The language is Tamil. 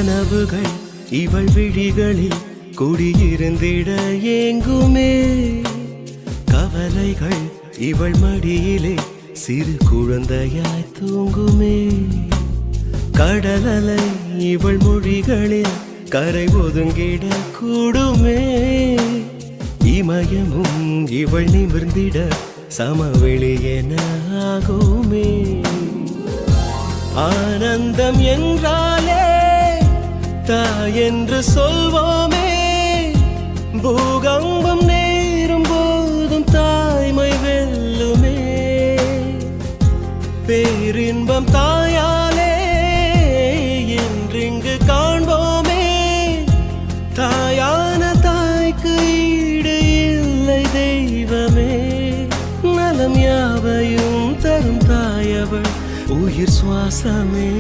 கனவுகள் இவள் விழிகளில் குடியிருந்திட ஏங்குமே. கவலைகள் இவள் மடியிலே சிறு குழந்தையாய் தூங்குமே. கடலலை இவள் மொழிகளில் கரை ஒதுங்கிட கூடுமே. இமயமும் இவள் நிமிர்ந்திட சமவெளி என ஆகுமே. ஆனந்தம் என்றாலே தாயென்று சொல்வோமே. பூகம்பம் நேரும் போதும் தாய்மை வெல்லுமே. பேரின்பம் தாயாலே என்றிங்கு காண்போமே. தாயான தாய்க்கு ஈடு இல்லை தெய்வமே. நலம் யாவையும் தரும் தாயவள் உயிர் சுவாசமே.